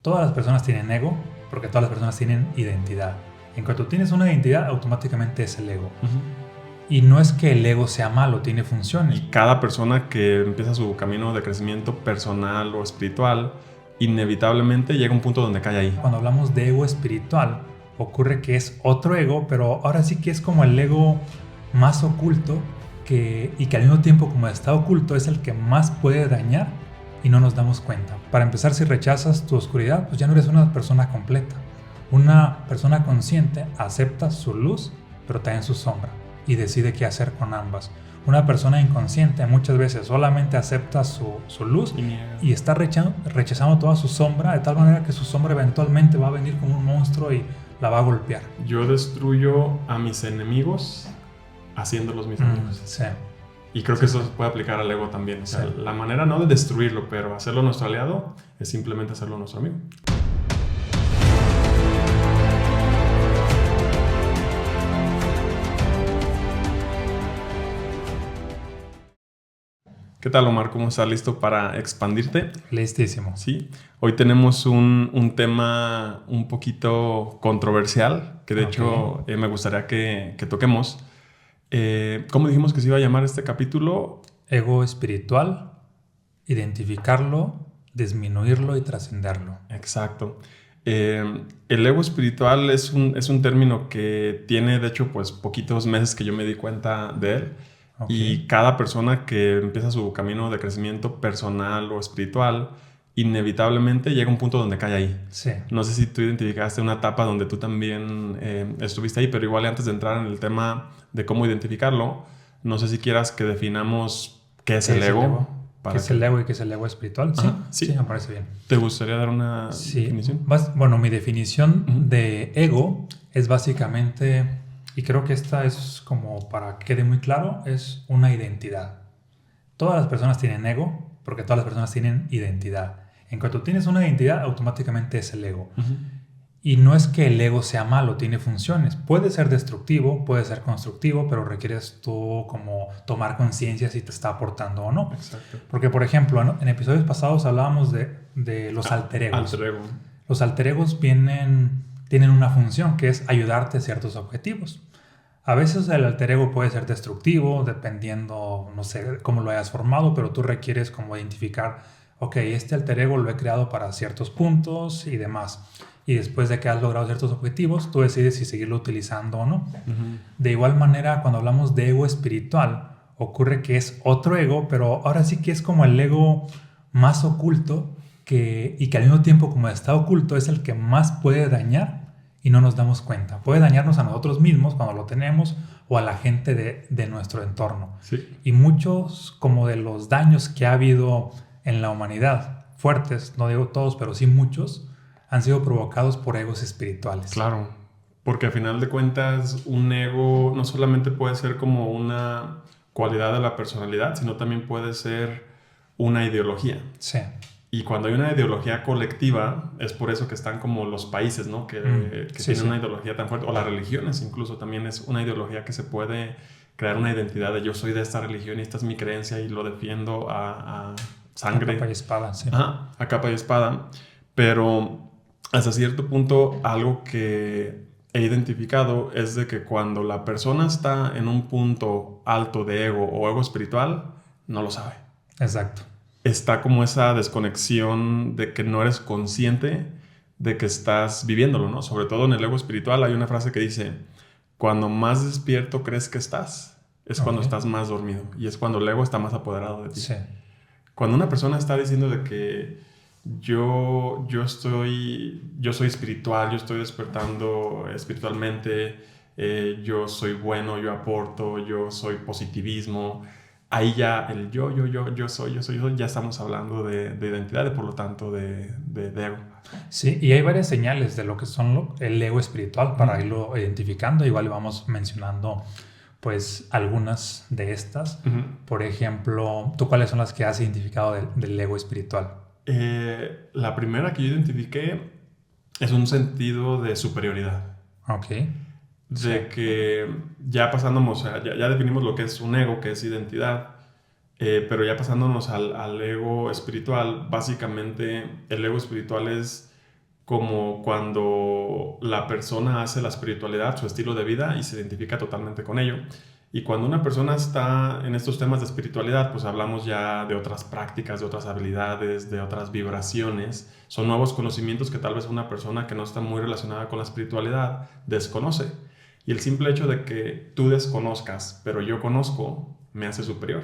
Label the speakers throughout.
Speaker 1: Todas las personas tienen ego porque todas las personas tienen identidad. En cuanto tienes una identidad, automáticamente es el ego. Y no es que el ego sea malo, tiene funciones.
Speaker 2: Y cada persona que empieza su camino de crecimiento personal o espiritual, inevitablemente llega a un punto donde cae ahí.
Speaker 1: Cuando hablamos de ego espiritual, ocurre que es otro ego, pero ahora sí que es como el ego más oculto y que al mismo tiempo, como está oculto, es el que más puede dañar y no nos damos cuenta. Para empezar, si rechazas tu oscuridad, pues ya no eres una persona completa. Una persona consciente acepta su luz, pero también su sombra, y decide qué hacer con ambas. Una persona inconsciente muchas veces solamente acepta su luz y está rechazando toda su sombra, de tal manera que su sombra eventualmente va a venir como un monstruo y la va a golpear.
Speaker 2: Yo destruyo a mis enemigos haciéndolos mis amigos.
Speaker 1: Sí.
Speaker 2: Y creo que eso se puede aplicar al ego también. O sea, la manera no de destruirlo, pero hacerlo nuestro aliado es simplemente hacerlo nuestro amigo. ¿Qué tal, Omar? ¿Cómo estás? ¿Listo para expandirte?
Speaker 1: Listísimo.
Speaker 2: Sí. Hoy tenemos un tema un poquito controversial que de hecho me gustaría que toquemos. ¿Cómo dijimos que se iba a llamar este capítulo?
Speaker 1: Ego espiritual, identificarlo, disminuirlo y trascenderlo.
Speaker 2: Exacto. El ego espiritual es un término que tiene, de hecho, pues poquitos meses que yo me di cuenta de él. Y cada persona que empieza su camino de crecimiento personal o espiritual, inevitablemente llega a un punto donde cae ahí.
Speaker 1: Sí.
Speaker 2: No sé si tú identificaste una etapa donde tú también estuviste ahí, pero igual antes de entrar en el tema de cómo identificarlo, no sé si quieras que definamos qué es el ego.
Speaker 1: ¿Qué es el ego y qué es el ego espiritual? Sí, me parece bien.
Speaker 2: ¿Te gustaría dar una definición?
Speaker 1: Bueno, mi definición de ego es básicamente, y creo que esta es como para que quede muy claro, es una identidad. Todas las personas tienen ego porque todas las personas tienen identidad. En cuanto tienes una identidad, automáticamente es el ego. Y no es que el ego sea malo, tiene funciones. Puede ser destructivo, puede ser constructivo, pero requieres tú como tomar conciencia si te está aportando o no.
Speaker 2: Exacto.
Speaker 1: Porque, por ejemplo, en episodios pasados hablábamos de los alter egos. Los alter egos tienen una función que es ayudarte a ciertos objetivos. A veces el alter ego puede ser destructivo, dependiendo, no sé, cómo lo hayas formado, pero tú requieres como identificar, ok, este alter ego lo he creado para ciertos puntos y demás. Y después de que has logrado ciertos objetivos, tú decides si seguirlo utilizando o no. De igual manera, cuando hablamos de ego espiritual, ocurre que es otro ego, pero ahora sí que es como el ego más oculto y que al mismo tiempo, como está oculto, es el que más puede dañar y no nos damos cuenta. Puede dañarnos a nosotros mismos cuando lo tenemos o a la gente de nuestro entorno.
Speaker 2: Sí.
Speaker 1: Y muchos como de los daños que ha habido en la humanidad, fuertes, no digo todos, pero sí muchos, han sido provocados por egos espirituales.
Speaker 2: Claro, porque al final de cuentas un ego no solamente puede ser como una cualidad de la personalidad, sino también puede ser una ideología.
Speaker 1: Sí.
Speaker 2: Y cuando hay una ideología colectiva, es por eso que están como los países, ¿no? Que tienen una ideología tan fuerte, o las religiones incluso, también es una ideología que se puede crear una identidad de yo soy de esta religión y esta es mi creencia y lo defiendo a sangre.
Speaker 1: A capa y espada, sí.
Speaker 2: Ajá, a capa y espada. Pero hasta cierto punto, algo que he identificado es de que cuando la persona está en un punto alto de ego o ego espiritual, no lo sabe.
Speaker 1: Exacto.
Speaker 2: Está como esa desconexión de que no eres consciente de que estás viviéndolo, ¿no? Sobre todo en el ego espiritual hay una frase que dice, cuando más despierto crees que estás, es cuando estás más dormido. Y es cuando el ego está más apoderado de ti.
Speaker 1: Sí.
Speaker 2: Cuando una persona está diciendo de que yo soy espiritual, yo estoy despertando espiritualmente, yo soy bueno, yo aporto, yo soy positivismo. Ahí ya el yo soy, ya estamos hablando de identidad y por lo tanto de ego.
Speaker 1: Sí, y hay varias señales de lo que son el ego espiritual para irlo identificando. Igual vamos mencionando pues algunas de estas. Por ejemplo, ¿tú cuáles son las que has identificado del ego espiritual?
Speaker 2: La primera que yo identifiqué es un sentido de superioridad.
Speaker 1: Ok.
Speaker 2: De que ya pasándonos, ya definimos lo que es un ego, que es identidad, pero ya pasándonos al ego espiritual, básicamente el ego espiritual es como cuando la persona hace la espiritualidad su estilo de vida y se identifica totalmente con ello. Y cuando una persona está en estos temas de espiritualidad, pues hablamos ya de otras prácticas, de otras habilidades, de otras vibraciones. Son nuevos conocimientos que tal vez una persona que no está muy relacionada con la espiritualidad desconoce. Y el simple hecho de que tú desconozcas, pero yo conozco, me hace superior.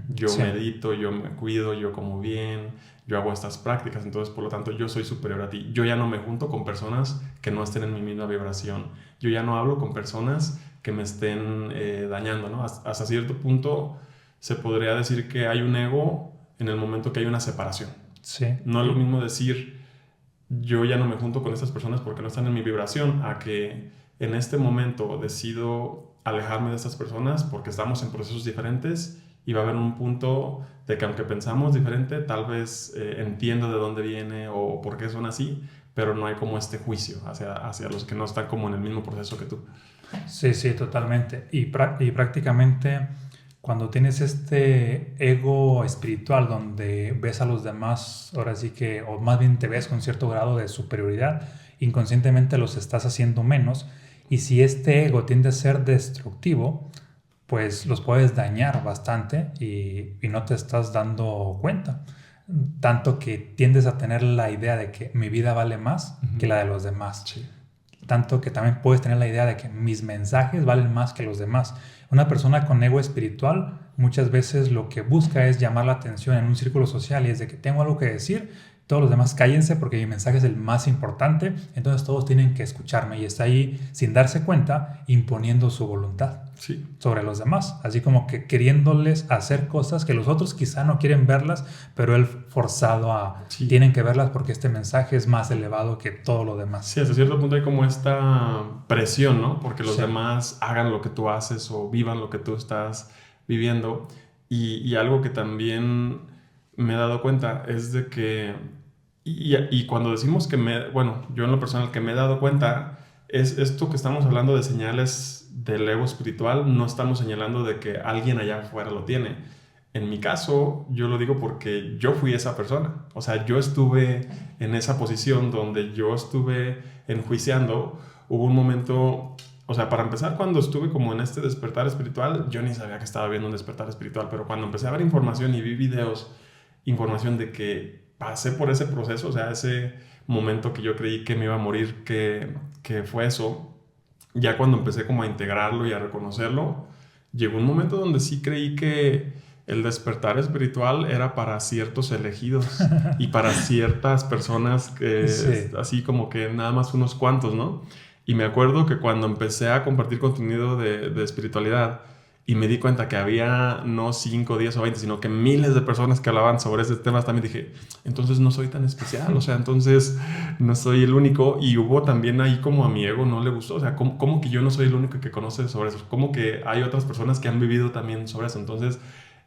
Speaker 2: Yo medito, yo me cuido, yo como bien, yo hago estas prácticas, entonces por lo tanto yo soy superior a ti. Yo ya no me junto con personas que no estén en mi misma vibración. Yo ya no hablo con personas que me estén dañando, ¿no? Hasta cierto punto se podría decir que hay un ego en el momento que hay una separación.
Speaker 1: Sí.
Speaker 2: No es lo mismo decir yo ya no me junto con estas personas porque no están en mi vibración, a que en este momento decido alejarme de estas personas porque estamos en procesos diferentes y va a haber un punto de que aunque pensamos diferente, tal vez entiendo de dónde viene o por qué son así, pero no hay como este juicio hacia los que no están como en el mismo proceso que tú.
Speaker 1: Sí, sí, totalmente. Y prácticamente cuando tienes este ego espiritual donde ves a los demás, ahora sí que, o más bien te ves con cierto grado de superioridad, inconscientemente los estás haciendo menos. Y si este ego tiende a ser destructivo, pues los puedes dañar bastante y no te estás dando cuenta. Tanto que tiendes a tener la idea de que mi vida vale más que la de los demás.
Speaker 2: Sí.
Speaker 1: Tanto que también puedes tener la idea de que mis mensajes valen más que los demás. Una persona con ego espiritual muchas veces lo que busca es llamar la atención en un círculo social y es de que tengo algo que decir, todos los demás cállense porque mi mensaje es el más importante, entonces todos tienen que escucharme y está ahí sin darse cuenta imponiendo su voluntad sobre los demás, así como que queriéndoles hacer cosas que los otros quizá no quieren verlas, pero él forzado a tienen que verlas porque este mensaje es más elevado que todo lo demás.
Speaker 2: Sí, hasta cierto punto hay como esta presión, ¿no? Porque los demás hagan lo que tú haces o vivan lo que tú estás viviendo. Y algo que también me he dado cuenta es de que, y cuando decimos que yo en lo personal que me he dado cuenta, es esto que estamos hablando de señales del ego espiritual, no estamos señalando de que alguien allá afuera lo tiene. En mi caso, yo lo digo porque yo fui esa persona. O sea, yo estuve en esa posición donde yo estuve enjuiciando. Hubo un momento, o sea, para empezar, cuando estuve como en este despertar espiritual, yo ni sabía que estaba viendo un despertar espiritual, pero cuando empecé a ver información y vi videos, información de que pasé por ese proceso, o sea, ese momento que yo creí que me iba a morir, que fue eso, ya cuando empecé como a integrarlo y a reconocerlo, llegó un momento donde sí creí que el despertar espiritual era para ciertos elegidos y para ciertas personas que así como que nada más unos cuantos, ¿no? Y me acuerdo que cuando empecé a compartir contenido de espiritualidad y me di cuenta que había no 5, 10 o 20, sino que miles de personas que hablaban sobre ese tema, también dije, entonces no soy tan especial, o sea, entonces no soy el único. Y hubo también ahí como a mi ego no le gustó, o sea, ¿cómo que yo no soy el único que conoce sobre eso? ¿Cómo que hay otras personas que han vivido también sobre eso? Entonces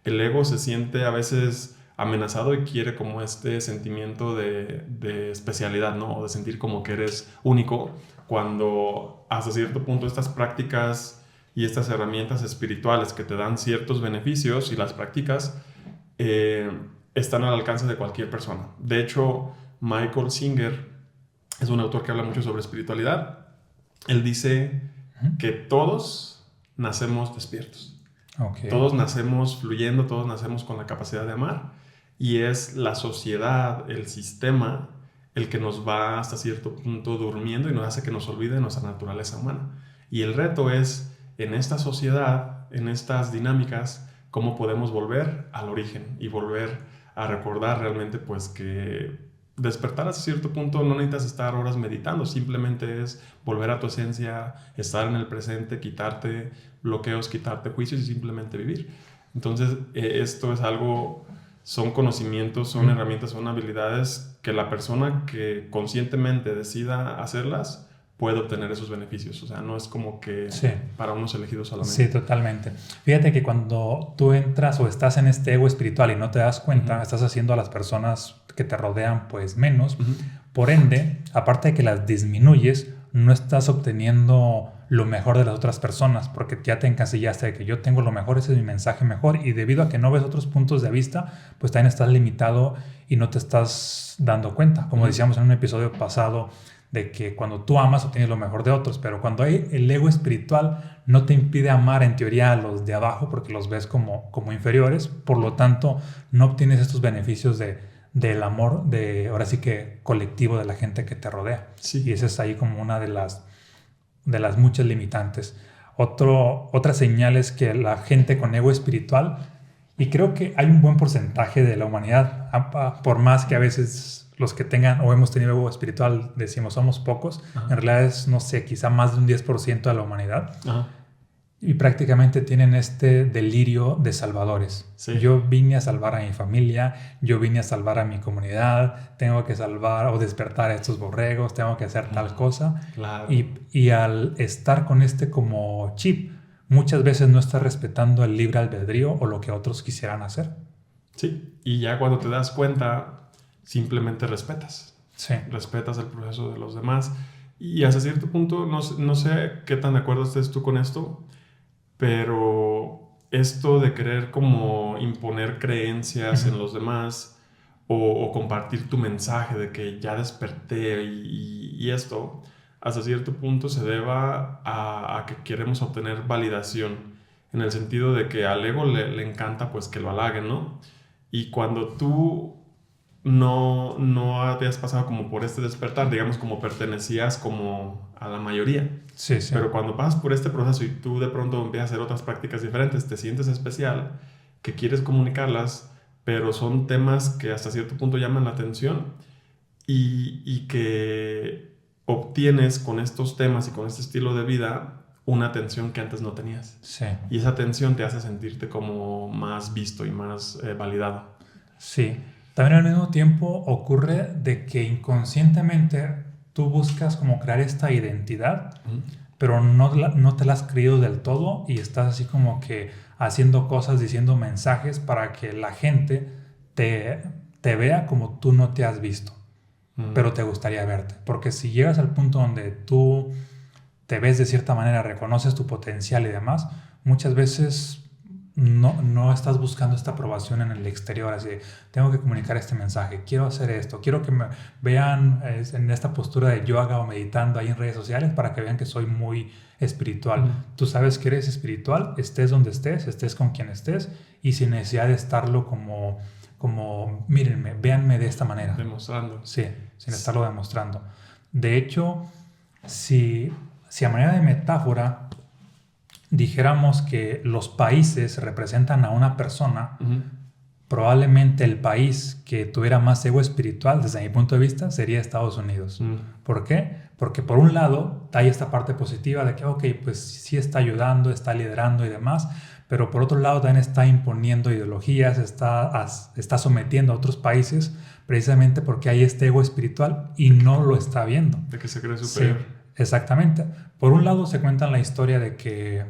Speaker 2: el ego se siente a veces amenazado y quiere como este sentimiento de especialidad, ¿no? O de sentir como que eres único, cuando hasta cierto punto estas prácticas y estas herramientas espirituales que te dan ciertos beneficios y las practicas están al alcance de cualquier persona. De hecho, Michael Singer es un autor que habla mucho sobre espiritualidad. Él dice que todos nacemos despiertos.
Speaker 1: Okay.
Speaker 2: Todos nacemos fluyendo, todos nacemos con la capacidad de amar, y es la sociedad, el sistema, el que nos va hasta cierto punto durmiendo y nos hace que nos olvide de nuestra naturaleza humana. Y el reto es, en esta sociedad, en estas dinámicas, cómo podemos volver al origen y volver a recordar realmente pues que despertar hasta cierto punto no necesitas estar horas meditando, simplemente es volver a tu esencia, estar en el presente, quitarte bloqueos, quitarte juicios y simplemente vivir. Entonces esto es algo, son conocimientos, son herramientas, son habilidades que la persona que conscientemente decida hacerlas puede obtener esos beneficios. O sea, no es como que para unos elegidos solamente.
Speaker 1: Sí, totalmente. Fíjate que cuando tú entras o estás en este ego espiritual y no te das cuenta, estás haciendo a las personas que te rodean pues menos. Por ende, aparte de que las disminuyes, no estás obteniendo lo mejor de las otras personas, porque ya te encasillaste de que yo tengo lo mejor, ese es mi mensaje mejor, y debido a que no ves otros puntos de vista, pues también estás limitado y no te estás dando cuenta. Como decíamos en un episodio pasado, de que cuando tú amas obtienes lo mejor de otros, pero cuando hay el ego espiritual no te impide amar en teoría a los de abajo porque los ves como inferiores, por lo tanto no obtienes estos beneficios del amor, ahora sí que colectivo, de la gente que te rodea.
Speaker 2: Sí.
Speaker 1: Y esa es ahí como una de las muchas limitantes. Otra señal es que la gente con ego espiritual, y creo que hay un buen porcentaje de la humanidad, por más que a veces los que tengan o hemos tenido ego espiritual decimos somos pocos, en realidad es, no sé, quizá más de un 10% de la humanidad. Y prácticamente tienen este delirio de salvadores.
Speaker 2: Sí.
Speaker 1: Yo vine a salvar a mi familia, yo vine a salvar a mi comunidad, tengo que salvar o despertar a estos borregos, tengo que hacer tal cosa.
Speaker 2: Claro.
Speaker 1: Y al estar con este como chip, muchas veces no estás respetando el libre albedrío o lo que otros quisieran hacer.
Speaker 2: Sí, y ya cuando te das cuenta, simplemente respetas.
Speaker 1: Sí.
Speaker 2: Respetas el proceso de los demás. Y hasta cierto punto, no sé qué tan de acuerdo estés tú con esto, pero esto de querer como imponer creencias en los demás o compartir tu mensaje de que ya desperté y esto, hasta cierto punto se deba a que queremos obtener validación, en el sentido de que al ego le encanta pues que lo halaguen, ¿no? Y cuando tú no habías pasado como por este despertar, digamos, como pertenecías como a la mayoría.
Speaker 1: Sí.
Speaker 2: Pero cuando pasas por este proceso y tú de pronto empiezas a hacer otras prácticas diferentes, te sientes especial, que quieres comunicarlas, pero son temas que hasta cierto punto llaman la atención y que obtienes con estos temas y con este estilo de vida una atención que antes no tenías.
Speaker 1: Sí.
Speaker 2: Y esa atención te hace sentirte como más visto y más validado.
Speaker 1: Sí. También al mismo tiempo ocurre de que inconscientemente tú buscas como crear esta identidad, pero no te la has creído del todo y estás así como que haciendo cosas, diciendo mensajes para que la gente te vea como tú no te has visto, pero te gustaría verte. Porque si llegas al punto donde tú te ves de cierta manera, reconoces tu potencial y demás, muchas veces no estás buscando esta aprobación en el exterior, así de, tengo que comunicar este mensaje, quiero hacer esto, quiero que me vean en esta postura de yoga o meditando ahí en redes sociales para que vean que soy muy espiritual. Tú sabes que eres espiritual, estés donde estés con quien estés, y sin necesidad de estarlo como mírenme, véanme de esta manera.
Speaker 2: Demostrando.
Speaker 1: Sí, sin estarlo demostrando. De hecho, si a manera de metáfora dijéramos que los países representan a una persona, probablemente el país que tuviera más ego espiritual, desde mi punto de vista, sería Estados Unidos. ¿Por qué? Porque por un lado hay esta parte positiva de que, ok, pues sí está ayudando, está liderando y demás, pero por otro lado también está imponiendo ideologías, está sometiendo a otros países precisamente porque hay este ego espiritual y no lo está viendo.
Speaker 2: De que se cree superior.
Speaker 1: Sí, exactamente. Por un lado se cuenta la historia de que,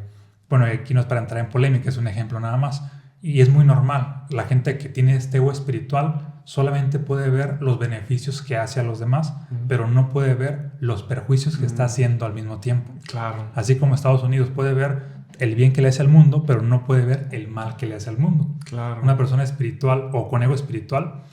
Speaker 1: bueno, aquí no es para entrar en polémica, es un ejemplo nada más, y es muy normal. La gente que tiene este ego espiritual solamente puede ver los beneficios que hace a los demás, pero no puede ver los perjuicios que está haciendo al mismo tiempo.
Speaker 2: Claro.
Speaker 1: Así como Estados Unidos puede ver el bien que le hace al mundo, pero no puede ver el mal que le hace al mundo.
Speaker 2: Claro.
Speaker 1: Una persona espiritual o con ego espiritual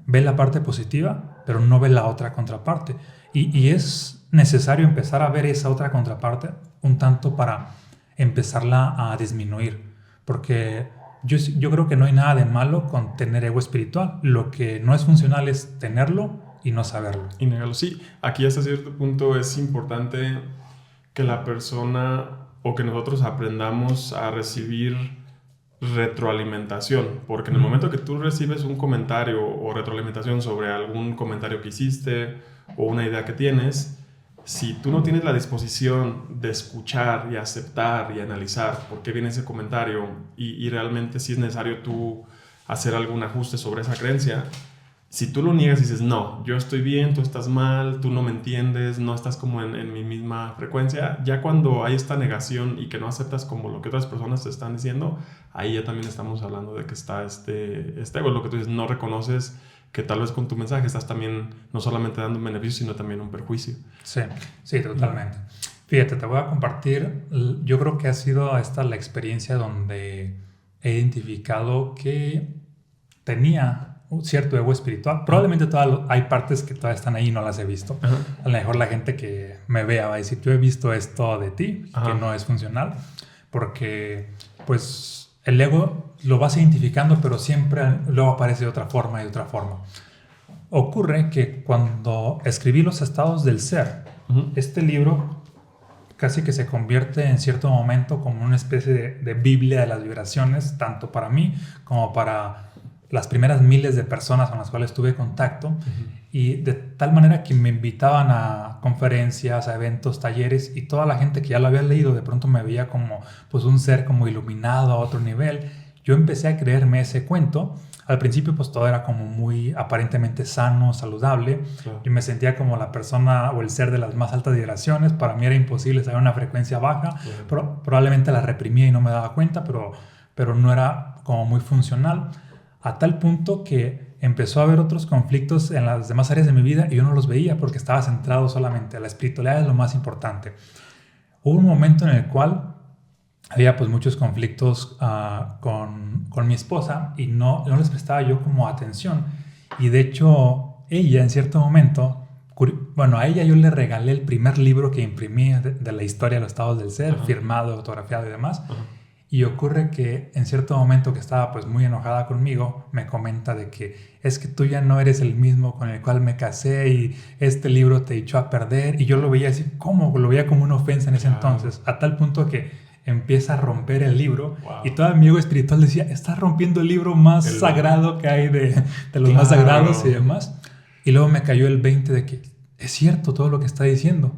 Speaker 1: ve la parte positiva, pero no ve la otra contraparte. Y es necesario empezar a ver esa otra contraparte un tanto para empezarla a disminuir. Porque yo creo que no hay nada de malo con tener ego espiritual. Lo que no es funcional es tenerlo y no saberlo.
Speaker 2: Y negarlo. Sí, aquí hasta cierto punto es importante que la persona o que nosotros aprendamos a recibir retroalimentación, porque en el momento que tú recibes un comentario o retroalimentación sobre algún comentario que hiciste o una idea que tienes, si tú no tienes la disposición de escuchar y aceptar y analizar por qué viene ese comentario y realmente si es necesario tú hacer algún ajuste sobre esa creencia, si tú lo niegas y dices, no, yo estoy bien, tú estás mal, tú no me entiendes, no estás como en mi misma frecuencia, ya cuando hay esta negación y que no aceptas como lo que otras personas te están diciendo, ahí ya también estamos hablando de que está este ego, lo que tú dices, no reconoces que tal vez con tu mensaje estás también no solamente dando un beneficio, sino también un perjuicio.
Speaker 1: Sí, sí, totalmente. Fíjate, te voy a compartir, yo creo que ha sido esta la experiencia donde he identificado que tenía un cierto ego espiritual. Probablemente hay partes que todavía están ahí y no las he visto.
Speaker 2: Ajá.
Speaker 1: A lo mejor la gente que me vea va a decir, yo he visto esto de ti,
Speaker 2: Ajá.
Speaker 1: que no es funcional, porque pues el ego lo vas identificando, pero siempre luego aparece de otra forma y de otra forma. Ocurre que cuando escribí Los estados del ser, este libro casi que se convierte en cierto momento como una especie de Biblia de las vibraciones, tanto para mí como para las primeras miles de personas con las cuales tuve contacto, y de tal manera que me invitaban a conferencias, a eventos, talleres, y toda la gente que ya lo había leído de pronto me veía como pues un ser como iluminado a otro nivel. Yo empecé a creerme ese cuento. Al principio pues todo era como muy aparentemente sano, saludable.
Speaker 2: Claro.
Speaker 1: Yo me sentía como la persona o el ser de las más altas vibraciones. Para mí era imposible saber una frecuencia baja.
Speaker 2: Claro.
Speaker 1: Probablemente la reprimía y no me daba cuenta, pero no era como muy funcional. A tal punto que empezó a haber otros conflictos en las demás áreas de mi vida y yo no los veía porque estaba centrado solamente en la espiritualidad, es lo más importante. Hubo un momento en el cual había pues muchos conflictos con mi esposa y no les prestaba yo como atención. Y de hecho, ella en cierto momento, a ella yo le regalé el primer libro que imprimí de la historia de los estados del ser, firmado, autografiado y demás. Y ocurre que en cierto momento que estaba pues muy enojada conmigo, me comenta de que es que tú ya no eres el mismo con el cual me casé y este libro te echó a perder. Y yo lo veía así, ¿cómo? Lo veía como una ofensa en ese entonces, a tal punto que empieza a romper el libro. Y todo mi ego espiritual decía, estás rompiendo el libro más sagrado que hay de los más sagrados y demás. Y luego me cayó el 20 de que es cierto todo lo que está diciendo.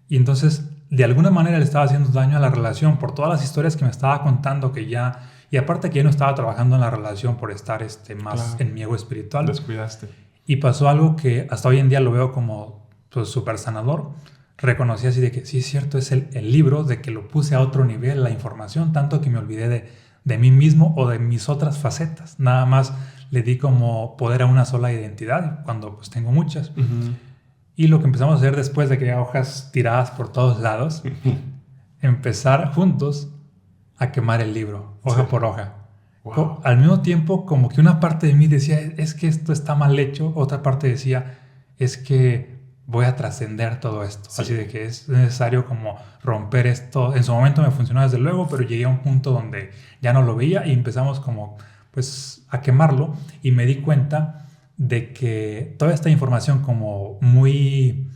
Speaker 1: Y entonces de alguna manera le estaba haciendo daño a la relación por todas las historias que me estaba contando que ya... Y aparte que yo no estaba trabajando en la relación por estar más en mi ego espiritual.
Speaker 2: Descuidaste.
Speaker 1: Y pasó algo que hasta hoy en día lo veo como pues, súper sanador. Reconocí así de que sí es cierto, es el libro, de que lo puse a otro nivel, la información, tanto que me olvidé de mí mismo o de mis otras facetas. Nada más le di como poder a una sola identidad cuando pues tengo muchas. Y lo que empezamos a hacer después de que había hojas tiradas por todos lados, empezar juntos a quemar el libro, hoja por hoja.
Speaker 2: Wow.
Speaker 1: Al mismo tiempo, como que una parte de mí decía, es que esto está mal hecho, otra parte decía, es que voy a trascender todo esto. Sí. Así de que es necesario como romper esto. En su momento me funcionó desde luego, pero llegué a un punto donde ya no lo veía y empezamos como pues a quemarlo y me di cuenta de que toda esta información como muy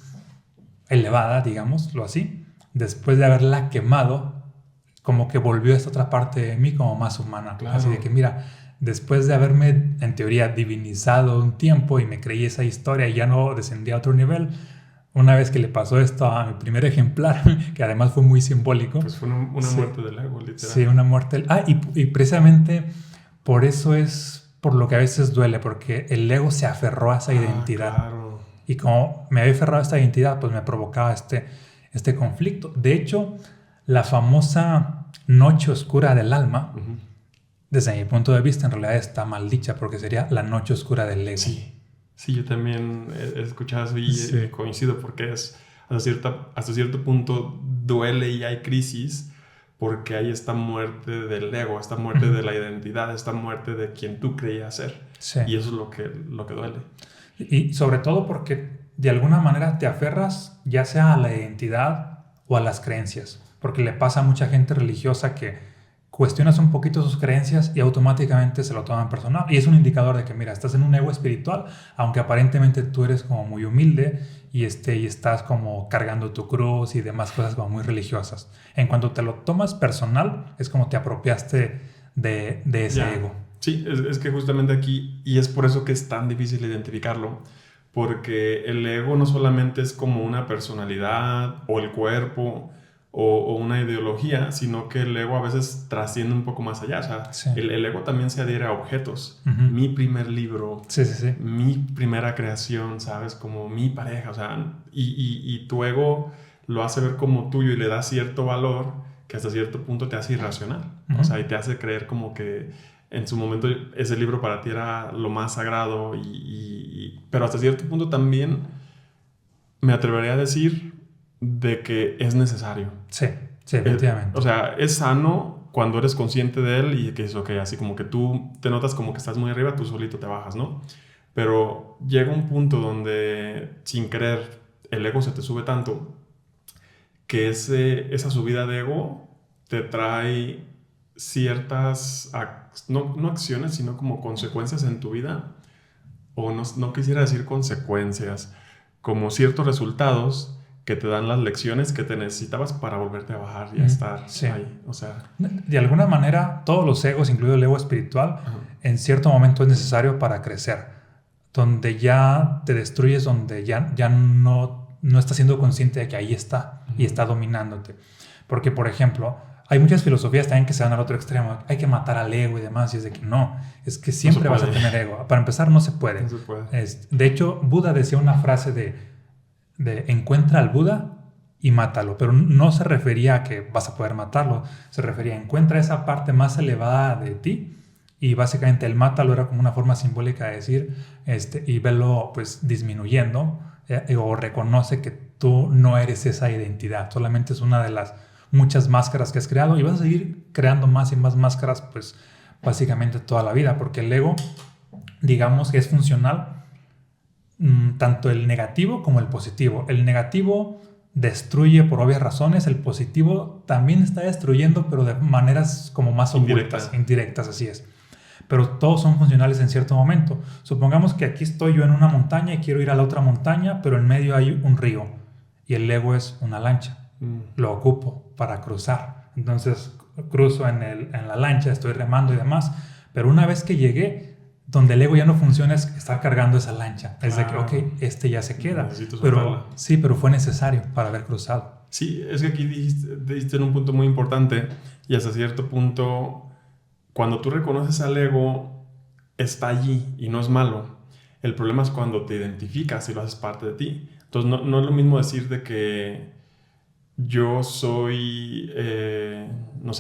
Speaker 1: elevada, digámoslo así, después de haberla quemado, como que volvió esta otra parte de mí como más humana. Claro. Así de que mira, después de haberme en teoría divinizado un tiempo y me creí esa historia y ya no descendí a otro nivel, una vez que le pasó esto a mi primer ejemplar, que además fue muy simbólico.
Speaker 2: Pues fue una muerte del ego, literal.
Speaker 1: Sí, una muerte. Y precisamente por eso es por lo que a veces duele, porque el ego se aferró a esa identidad.
Speaker 2: Claro.
Speaker 1: Y como me había aferrado a esta identidad, pues me provocaba este conflicto. De hecho, la famosa noche oscura del alma, desde mi punto de vista, en realidad está mal dicha, porque sería la noche oscura del ego.
Speaker 2: Sí, yo también he escuchado eso y coincido, porque es hasta cierto punto duele y hay crisis, porque hay esta muerte del ego, esta muerte de la identidad, esta muerte de quien tú creías ser. Sí. Y eso es lo que duele.
Speaker 1: Y sobre todo porque de alguna manera te aferras ya sea a la identidad o a las creencias. Porque le pasa a mucha gente religiosa que cuestionas un poquito sus creencias y automáticamente se lo toman personal. Y es un indicador de que, mira, estás en un ego espiritual, aunque aparentemente tú eres como muy humilde y estás como cargando tu cruz y demás cosas como muy religiosas. En cuanto te lo tomas personal, es como te apropiaste de ese ego.
Speaker 2: Sí, es que justamente aquí, y es por eso que es tan difícil identificarlo, porque el ego no solamente es como una personalidad o el cuerpo o una ideología, sino que el ego a veces trasciende un poco más allá. O sea, el ego también se adhiere a objetos. Mi primer libro, mi primera creación, ¿sabes? Como mi pareja, o sea, y tu ego lo hace ver como tuyo y le da cierto valor que hasta cierto punto te hace irracional. O sea, y te hace creer como que en su momento ese libro para ti era lo más sagrado, pero hasta cierto punto también me atrevería a decir de que es necesario.
Speaker 1: Sí, efectivamente.
Speaker 2: O sea, es sano cuando eres consciente de él y que es ok, así como que tú te notas como que estás muy arriba, tú solito te bajas, ¿no? Pero llega un punto donde sin querer el ego se te sube tanto que esa subida de ego te trae ciertas, no acciones, sino como consecuencias en tu vida, o no quisiera decir consecuencias, como ciertos resultados que te dan las lecciones que te necesitabas para volverte a bajar y a estar ahí. O sea,
Speaker 1: de alguna manera, todos los egos, incluido el ego espiritual, en cierto momento es necesario para crecer. Donde ya te destruyes, donde ya no estás siendo consciente de que ahí está y está dominándote. Porque, por ejemplo, hay muchas filosofías también que se van al otro extremo. Hay que matar al ego y demás. Y es de que no, es que siempre vas a tener ego. Para empezar, no se puede.
Speaker 2: No se puede.
Speaker 1: De hecho, Buda decía una frase de encuentra al Buda y mátalo. Pero no se refería a que vas a poder matarlo. Se refería a encuentra esa parte más elevada de ti. Y básicamente el mátalo era como una forma simbólica de decir, y verlo pues disminuyendo, o reconoce que tú no eres esa identidad, solamente es una de las muchas máscaras que has creado y vas a seguir creando más y más máscaras pues básicamente toda la vida, porque el ego, digamos que es funcional, tanto el negativo como el positivo. El negativo destruye por obvias razones, el positivo también está destruyendo, pero de maneras como más ocultas, indirectas, así es. Pero todos son funcionales en cierto momento. Supongamos que aquí estoy yo en una montaña y quiero ir a la otra montaña, pero en medio hay un río y el ego es una lancha. Lo ocupo para cruzar. Entonces cruzo en la lancha, estoy remando y demás, pero una vez que llegué, donde el ego ya no funciona es estar cargando esa lancha. Es de que, ok, ya se queda. Pero fue necesario para haber cruzado.
Speaker 2: Sí, es que aquí dijiste en un punto muy importante y hasta cierto punto... Cuando tú reconoces al ego, está allí y no es malo. El problema es cuando te identificas y lo haces parte de ti. Entonces, no es lo mismo decir de que yo soy,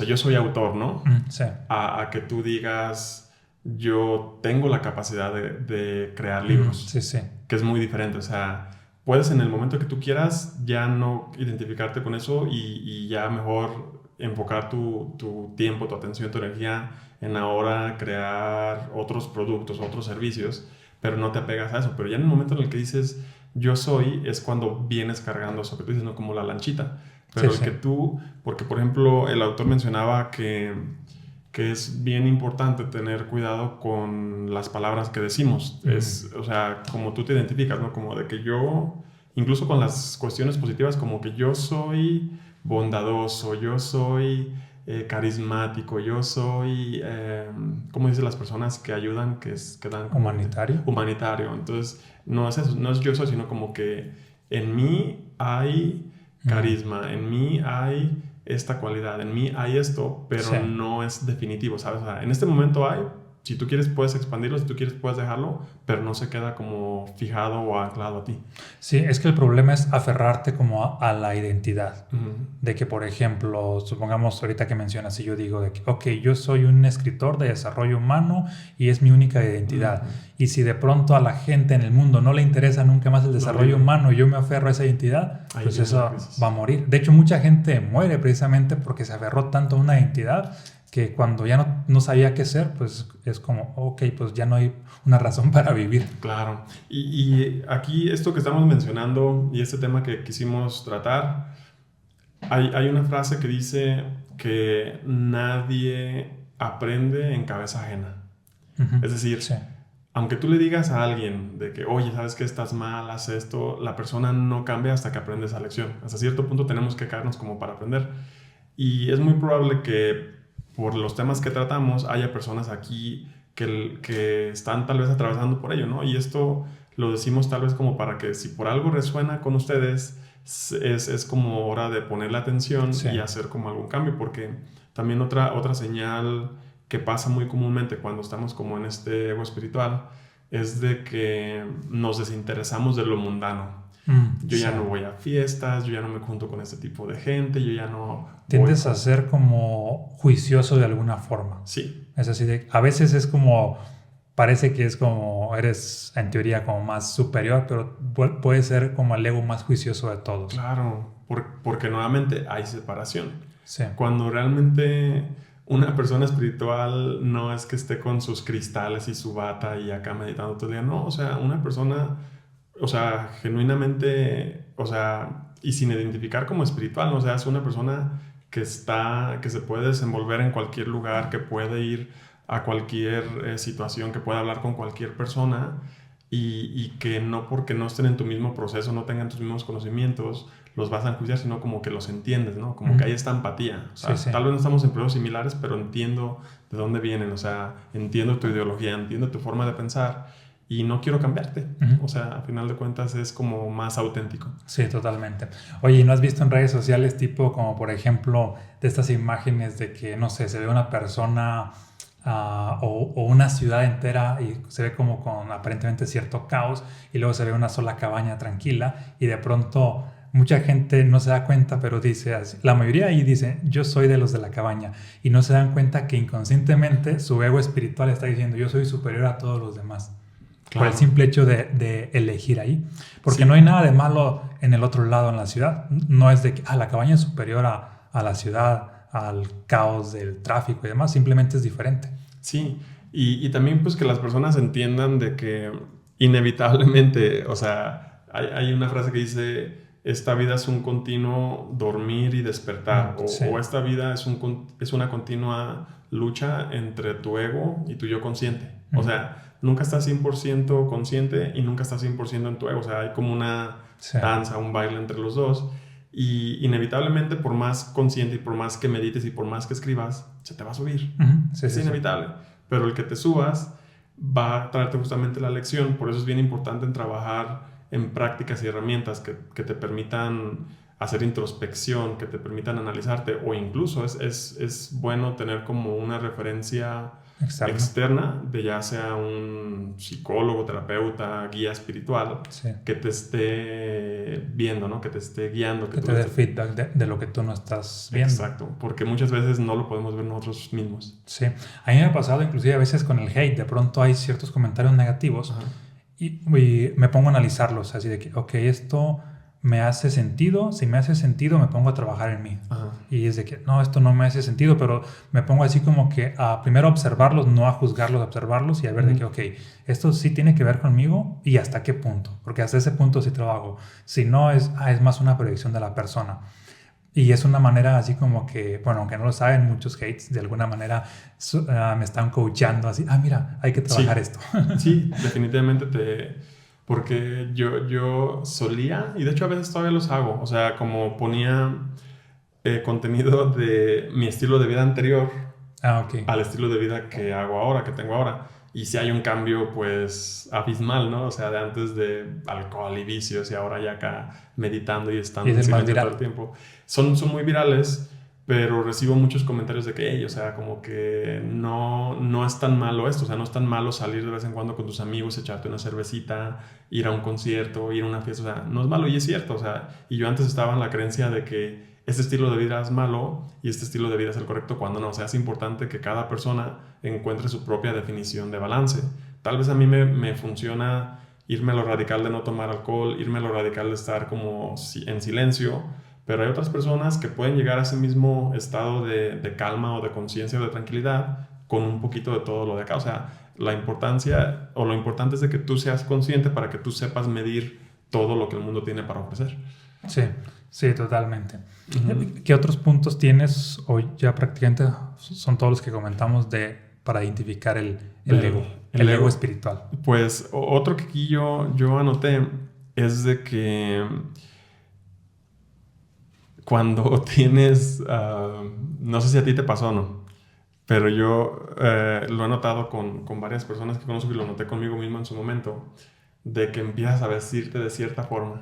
Speaker 2: yo soy autor, ¿no?
Speaker 1: Sí.
Speaker 2: A que tú digas, yo tengo la capacidad de crear libros.
Speaker 1: Sí.
Speaker 2: Que es muy diferente. O sea, puedes en el momento que tú quieras ya no identificarte con eso y ya mejor... enfocar tu tiempo, tu atención, tu energía en ahora crear otros productos, otros servicios, pero no te apegas a eso. Pero ya en el momento en el que dices yo soy, es cuando vienes cargando eso que tú dices, ¿no? Como la lanchita. Pero que tú, porque por ejemplo el autor mencionaba que es bien importante tener cuidado con las palabras que decimos. O sea, como tú te identificas, ¿no? Como de que yo, incluso con las cuestiones positivas, como que yo soy... bondadoso, yo soy carismático, yo soy, ¿cómo dicen las personas que ayudan, que dan como
Speaker 1: humanitario?
Speaker 2: Humanitario. Entonces, no es eso, no es yo soy, sino como que en mí hay carisma, en mí hay esta cualidad, en mí hay esto, pero no es definitivo, ¿sabes? O sea, en este momento hay, si tú quieres puedes expandirlo, si tú quieres puedes dejarlo, pero no se queda como fijado o anclado a ti.
Speaker 1: Sí, es que el problema es aferrarte como a la identidad. De que, por ejemplo, supongamos ahorita que mencionas, y yo digo de que, ok, yo soy un escritor de desarrollo humano y es mi única identidad. Y si de pronto a la gente en el mundo no le interesa nunca más el desarrollo humano y yo me aferro a esa identidad, pues eso va a morir. De hecho, mucha gente muere precisamente porque se aferró tanto a una identidad que cuando ya no sabía qué ser, pues es como, ok, pues ya no hay una razón para vivir.
Speaker 2: Claro. Y aquí esto que estamos mencionando y este tema que quisimos tratar, hay una frase que dice que nadie aprende en cabeza ajena. Es decir, aunque tú le digas a alguien de que, oye, ¿sabes que estás mal? Haz esto, la persona no cambia hasta que aprende esa lección. Hasta cierto punto tenemos que caernos como para aprender. Y es muy probable que por los temas que tratamos, haya personas aquí que están tal vez atravesando por ello, ¿no? Y esto lo decimos tal vez como para que si por algo resuena con ustedes, es como hora de ponerle atención y hacer como algún cambio, porque también otra señal que pasa muy comúnmente cuando estamos como en este ego espiritual es de que nos desinteresamos de lo mundano. Yo ya no voy a fiestas, yo ya no me junto con este tipo de gente, yo ya no...
Speaker 1: Tiendes a ser como juicioso de alguna forma.
Speaker 2: Sí.
Speaker 1: Es así a veces es como... Parece que es como, eres en teoría como más superior, pero puede ser como el ego más juicioso de todos.
Speaker 2: Claro, porque nuevamente hay separación.
Speaker 1: Sí.
Speaker 2: Cuando realmente una persona espiritual no es que esté con sus cristales y su bata y acá meditando todo el día, no, o sea, una persona, o sea, genuinamente, o sea, y sin identificar como espiritual, ¿no? O sea, es una persona que se puede desenvolver en cualquier lugar, que puede ir a cualquier situación, que pueda hablar con cualquier persona y que no porque no estén en tu mismo proceso, no tengan tus mismos conocimientos, los vas a enjuiciar, sino como que los entiendes, ¿no? Como que hay esta empatía. O sea, tal vez no estamos en procesos similares, pero entiendo de dónde vienen, o sea, entiendo tu ideología, entiendo tu forma de pensar y no quiero cambiarte. O sea, a final de cuentas es como más auténtico.
Speaker 1: Sí, totalmente. Oye, ¿y no has visto en redes sociales tipo como por ejemplo de estas imágenes de que, no sé, se ve una persona... o una ciudad entera y se ve como con aparentemente cierto caos y luego se ve una sola cabaña tranquila y de pronto mucha gente no se da cuenta, pero dice así, la mayoría ahí dice yo soy de los de la cabaña y no se dan cuenta que inconscientemente su ego espiritual está diciendo yo soy superior a todos los demás. Claro. Por el simple hecho de elegir ahí, porque no hay nada de malo en el otro lado, en la ciudad. No es de que la cabaña es superior a la ciudad, al caos del tráfico y demás, simplemente es diferente.
Speaker 2: Sí, y también pues que las personas entiendan de que inevitablemente, o sea, hay una frase que dice, esta vida es un continuo dormir y despertar, o esta vida es una continua lucha entre tu ego y tu yo consciente. O sea, nunca estás 100% consciente y nunca estás 100% en tu ego, o sea, hay como una danza, un baile entre los dos. Y inevitablemente, por más consciente y por más que medites y por más que escribas, se te va a subir. Es inevitable. Pero el que te subas va a traerte justamente la lección. Por eso es bien importante en trabajar en prácticas y herramientas que te permitan hacer introspección, que te permitan analizarte, o incluso es bueno tener como una referencia externa de ya sea un psicólogo, terapeuta, guía espiritual, que te esté viendo, ¿no? Que te esté guiando.
Speaker 1: Que te dé feedback de lo que tú no estás viendo.
Speaker 2: Exacto, porque muchas veces no lo podemos ver nosotros mismos.
Speaker 1: Sí, a mí me ha pasado inclusive a veces con el hate, de pronto hay ciertos comentarios negativos y me pongo a analizarlos, así de que, ok, esto me hace sentido, si me hace sentido me pongo a trabajar en mí. Y es de que, no, esto no me hace sentido, pero me pongo así como que a primero observarlos, no a juzgarlos, a observarlos y a ver de que, ok, esto sí tiene que ver conmigo y hasta qué punto, porque hasta ese punto sí trabajo. Si no, es más una proyección de la persona. Y es una manera así como que, bueno, aunque no lo saben, muchos hates de alguna manera me están coachando así, mira, hay que trabajar esto.
Speaker 2: Sí, definitivamente porque yo solía, y de hecho a veces todavía los hago, o sea, como ponía contenido de mi estilo de vida anterior al estilo de vida que hago ahora, que tengo ahora. Y si hay un cambio, pues, abismal, ¿no? O sea, de antes de alcohol y vicios y ahora ya acá meditando y estando en silencio todo el tiempo. Son muy virales, pero recibo muchos comentarios de que, o sea, como que no es tan malo esto. O sea, no es tan malo salir de vez en cuando con tus amigos, echarte una cervecita, ir a un concierto, ir a una fiesta. O sea, no es malo y es cierto. O sea, y yo antes estaba en la creencia de que este estilo de vida es malo y este estilo de vida es el correcto, cuando no. O sea, es importante que cada persona encuentre su propia definición de balance. Tal vez a mí me funciona irme a lo radical de no tomar alcohol, irme a lo radical de estar como en silencio, pero hay otras personas que pueden llegar a ese mismo estado de calma o de conciencia o de tranquilidad con un poquito de todo lo de acá. O sea, la importancia o lo importante es de que tú seas consciente para que tú sepas medir todo lo que el mundo tiene para ofrecer.
Speaker 1: Sí, totalmente. ¿Qué otros puntos tienes? O ya prácticamente son todos los que comentamos para identificar el ego, el ego espiritual.
Speaker 2: Pues otro que aquí yo anoté es de que cuando tienes, no sé si a ti te pasó o no, pero yo lo he notado con varias personas que conozco y lo noté conmigo mismo en su momento, de que empiezas a vestirte de cierta forma,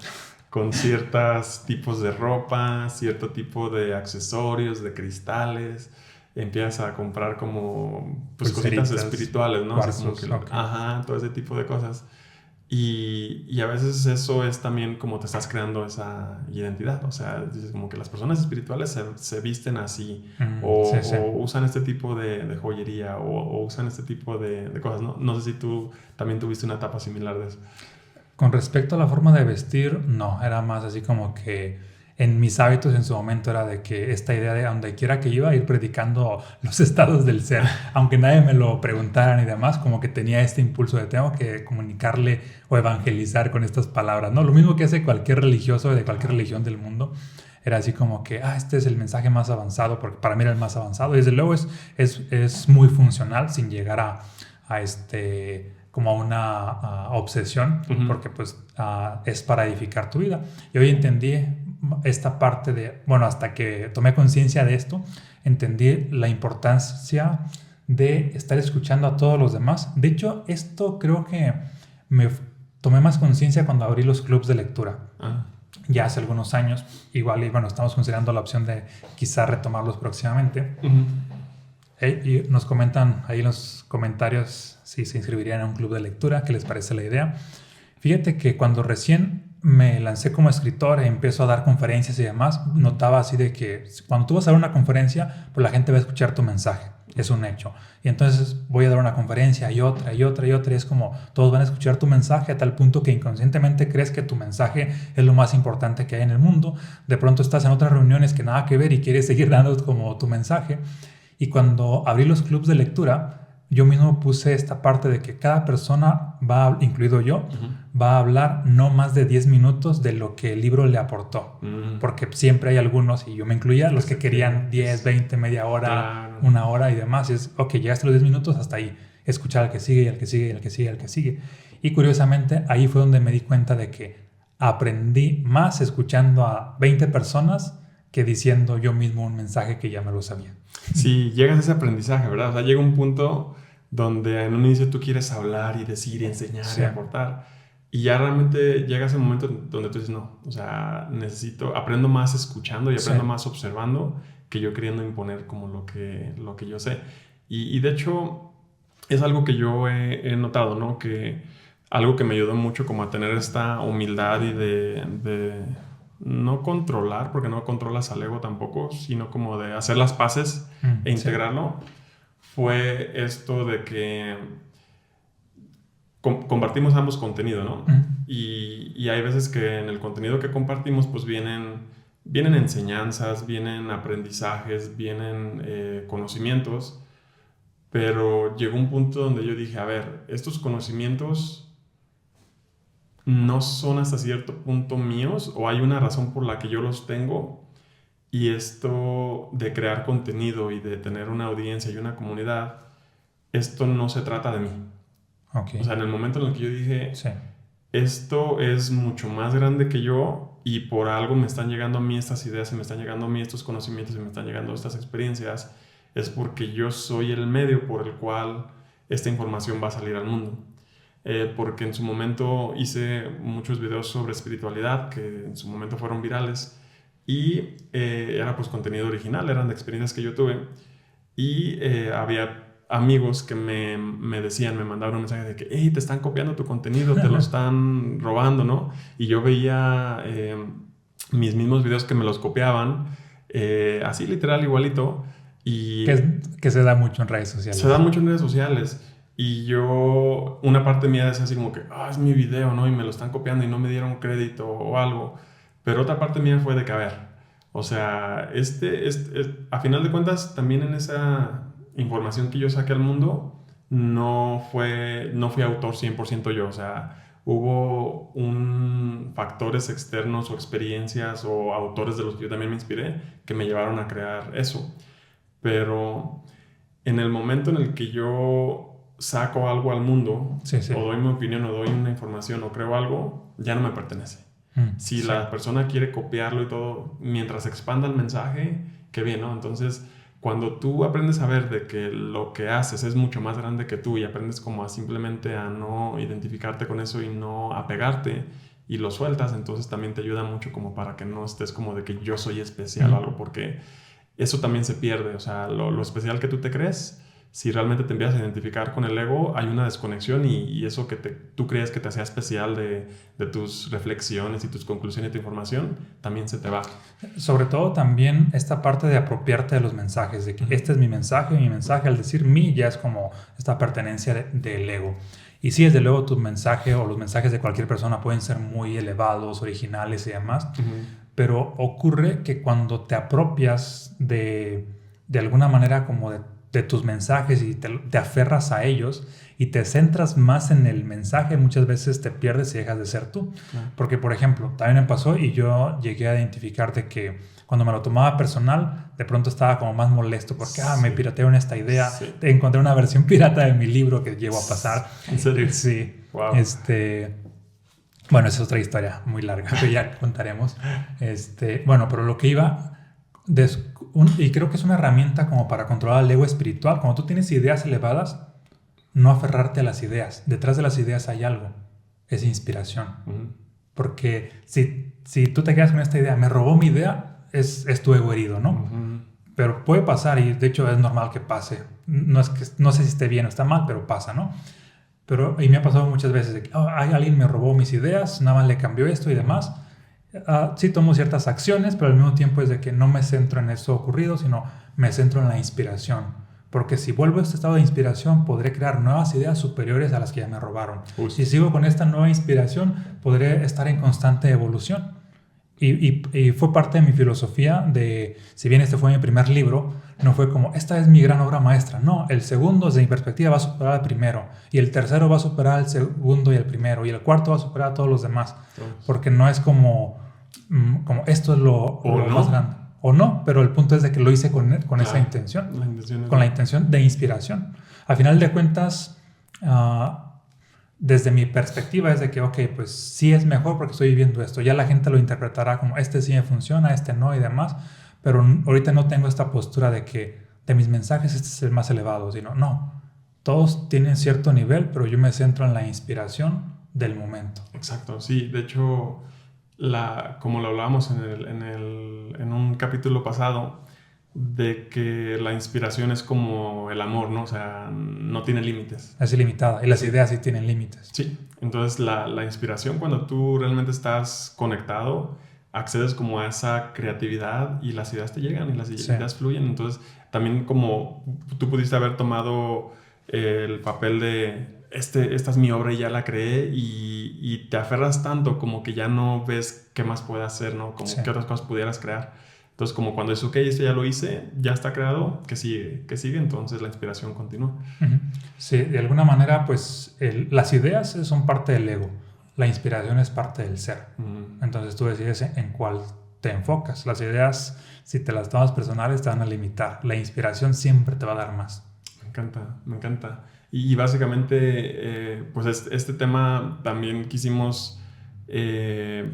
Speaker 2: con ciertos tipos de ropa, cierto tipo de accesorios, de cristales. Empiezas a comprar como pues cositas espirituales, ¿no?
Speaker 1: Cuarzos,
Speaker 2: todo ese tipo de cosas. Y a veces eso es también como te estás creando esa identidad. O sea, dices como que las personas espirituales se visten así, o usan este tipo de joyería, o usan este tipo de cosas, ¿no? No sé si tú también tuviste una etapa similar de eso.
Speaker 1: Con respecto a la forma de vestir, no, era más así como que en mis hábitos en su momento era de que esta idea de donde quiera que iba, ir predicando los estados del ser, aunque nadie me lo preguntara ni demás, como que tenía este impulso de tengo que comunicarle o evangelizar con estas palabras, ¿no? Lo mismo que hace cualquier religioso de cualquier religión del mundo. Era así como que, este es el mensaje más avanzado, porque para mí era el más avanzado. Y desde luego es muy funcional sin llegar a como a una obsesión, porque pues es para edificar tu vida. Y hoy entendí esta parte de, bueno, hasta que tomé conciencia de esto, entendí la importancia de estar escuchando a todos los demás. De hecho, esto creo que me tomé más conciencia cuando abrí los clubs de lectura. Ya hace algunos años, igual, y bueno, estamos considerando la opción de quizá retomarlos próximamente. Y nos comentan ahí en los comentarios si se inscribirían en un club de lectura, qué les parece la idea. Fíjate que cuando recién me lancé como escritor e empiezo a dar conferencias y demás, notaba así de que cuando tú vas a dar una conferencia, pues la gente va a escuchar tu mensaje, es un hecho. Y entonces voy a dar una conferencia y otra y otra y otra, y es como todos van a escuchar tu mensaje a tal punto que inconscientemente crees que tu mensaje es lo más importante que hay en el mundo. De pronto estás en otras reuniones que nada que ver y quieres seguir dando como tu mensaje. Y cuando abrí los clubs de lectura, yo mismo puse esta parte de que cada persona incluido yo, va a hablar no más de 10 minutos de lo que el libro le aportó. Porque siempre hay algunos, y yo me incluía, los que querían 10, 20, media hora, una hora y demás. Y es, llegaste a los 10 minutos, hasta ahí. Escuchar al que sigue, y al que sigue, y al que sigue, y al que sigue. Y curiosamente, ahí fue donde me di cuenta de que aprendí más escuchando a 20 personas que diciendo yo mismo un mensaje que ya me lo sabía.
Speaker 2: Sí, llegas a ese aprendizaje, ¿verdad? O sea, llega un punto donde en un inicio tú quieres hablar y decir y enseñar y aportar. Y ya realmente llega ese momento donde tú dices, no, o sea, aprendo más escuchando y aprendo más observando que yo queriendo imponer como lo que yo sé. Y de hecho, es algo que yo he notado, ¿no? Que algo que me ayudó mucho como a tener esta humildad y de no controlar, porque no controlas al ego tampoco, sino como de hacer las paces e integrarlo, fue esto de que compartimos ambos contenido, ¿no? Y hay veces que en el contenido que compartimos pues vienen enseñanzas, vienen aprendizajes, vienen conocimientos, pero llegó un punto donde yo dije, a ver, estos conocimientos no son hasta cierto punto míos, o hay una razón por la que yo los tengo, y esto de crear contenido y de tener una audiencia y una comunidad, esto no se trata de mí. O sea, en el momento en el que yo dije, esto es mucho más grande que yo, y por algo me están llegando a mí estas ideas, y me están llegando a mí estos conocimientos, y me están llegando estas experiencias, es porque yo soy el medio por el cual esta información va a salir al mundo. Porque en su momento hice muchos videos sobre espiritualidad que en su momento fueron virales, y era pues contenido original, eran de experiencias que yo tuve, y había amigos que me decían, me mandaban un mensaje de que hey, te están copiando tu contenido, te lo están robando, ¿no? Y yo veía mis mismos videos que me los copiaban, así literal, igualito. Y
Speaker 1: que se da mucho en redes sociales.
Speaker 2: Se da mucho en redes sociales. Y yo, una parte mía decía así como que, es mi video, ¿no? Y me lo están copiando y no me dieron crédito o algo. Pero otra parte mía fue de que, a ver, o sea, a final de cuentas, también en esa información que yo saqué al mundo, no fui autor 100% yo. O sea, hubo factores externos o experiencias o autores de los que yo también me inspiré que me llevaron a crear eso. Pero en el momento en el que yo saco algo al mundo, o doy mi opinión, o doy una información, o creo algo, ya no me pertenece. Si la persona quiere copiarlo y todo, mientras expanda el mensaje, qué bien, ¿no? Entonces, cuando tú aprendes a ver de que lo que haces es mucho más grande que tú, y aprendes como a simplemente a no identificarte con eso y no apegarte, y lo sueltas, entonces también te ayuda mucho como para que no estés como de que yo soy especial o algo, porque eso también se pierde. O sea, lo especial que tú te crees si realmente te empiezas a identificar con el ego, hay una desconexión y eso que tú crees que te hacía especial de tus reflexiones y tus conclusiones y tu información, también se te va.
Speaker 1: Sobre todo también esta parte de apropiarte de los mensajes, de que este es mi mensaje, al decir mí ya es como esta pertenencia del ego. Y sí, desde luego tu mensaje o los mensajes de cualquier persona pueden ser muy elevados, originales y demás, pero ocurre que cuando te apropias de alguna manera como de tus mensajes y te aferras a ellos y te centras más en el mensaje, muchas veces te pierdes y dejas de ser tú. Porque, por ejemplo, también me pasó y yo llegué a identificar de que cuando me lo tomaba personal, de pronto estaba como más molesto porque me piratearon esta idea. Sí. Encontré una versión pirata de mi libro que llegó a pasar.
Speaker 2: ¿En serio?
Speaker 1: Sí.
Speaker 2: Wow.
Speaker 1: Bueno, esa es otra historia muy larga que ya contaremos. Bueno, pero lo que iba... y creo que es una herramienta como para controlar el ego espiritual. Cuando tú tienes ideas elevadas, no aferrarte a las ideas. Detrás de las ideas hay algo. Es inspiración. Porque si tú te quedas con esta idea, me robó mi idea, es tu ego herido, ¿no? Pero puede pasar y de hecho es normal que pase. No sé si esté bien o está mal, pero pasa, ¿no? Y me ha pasado muchas veces de que alguien me robó mis ideas, nada más le cambió esto y demás. Sí tomo ciertas acciones, pero al mismo tiempo es de que no me centro en eso ocurrido, sino me centro en la inspiración. Porque si vuelvo a este estado de inspiración, podré crear nuevas ideas superiores a las que ya me robaron. Si sigo con esta nueva inspiración, podré estar en constante evolución. Y fue parte de mi filosofía de, si bien este fue mi primer libro, no fue como, esta es mi gran obra maestra. No, el segundo, desde mi perspectiva, va a superar al primero. Y el tercero va a superar al segundo y al primero. Y el cuarto va a superar a todos los demás. Porque no es como esto es lo más grande. O no, pero el punto es de que lo hice con esa intención. La intención de inspiración. Al final de cuentas, desde mi perspectiva es de que, pues sí es mejor porque estoy viviendo esto. Ya la gente lo interpretará como, este sí me funciona, este no y demás. Pero ahorita no tengo esta postura de que de mis mensajes este es el más elevado, sino no. Todos tienen cierto nivel, pero yo me centro en la inspiración del momento.
Speaker 2: Exacto, sí. De hecho, como lo hablábamos en un capítulo pasado, de que la inspiración es como el amor, ¿no? O sea, no tiene límites.
Speaker 1: Es ilimitada. Y las ideas sí tienen límites.
Speaker 2: Sí. Entonces, la inspiración, cuando tú realmente estás conectado, accedes como a esa creatividad y las ideas te llegan y las ideas fluyen. Entonces, también como tú pudiste haber tomado el papel de esta es mi obra y ya la creé y te aferras tanto como que ya no ves qué más puedes hacer, ¿no? Como qué otras cosas pudieras crear. Entonces, como cuando es, ok, esto ya lo hice, ya está creado, ¿qué sigue? Entonces la inspiración continúa.
Speaker 1: Sí, de alguna manera, pues las ideas son parte del ego. La inspiración es parte del ser. Entonces tú decides en cuál te enfocas. Las ideas, si te las tomas personales, te van a limitar. La inspiración siempre te va a dar más.
Speaker 2: Me encanta. Y básicamente, pues este tema también quisimos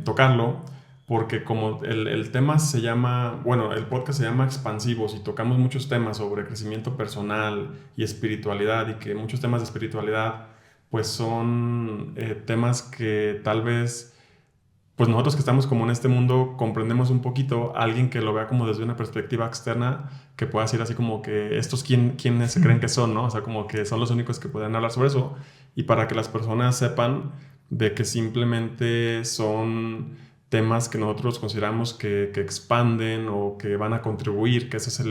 Speaker 2: tocarlo porque como el tema se llama, el podcast se llama Expansivos y tocamos muchos temas sobre crecimiento personal y espiritualidad y que muchos temas de espiritualidad pues son temas que tal vez pues nosotros que estamos como en este mundo comprendemos un poquito, alguien que lo vea como desde una perspectiva externa, que pueda decir así como que estos quiénes se creen que son, ¿no? O sea, como que son los únicos que pueden hablar sobre eso. Y para que las personas sepan de que simplemente son temas que nosotros consideramos que expanden o que van a contribuir, que esa es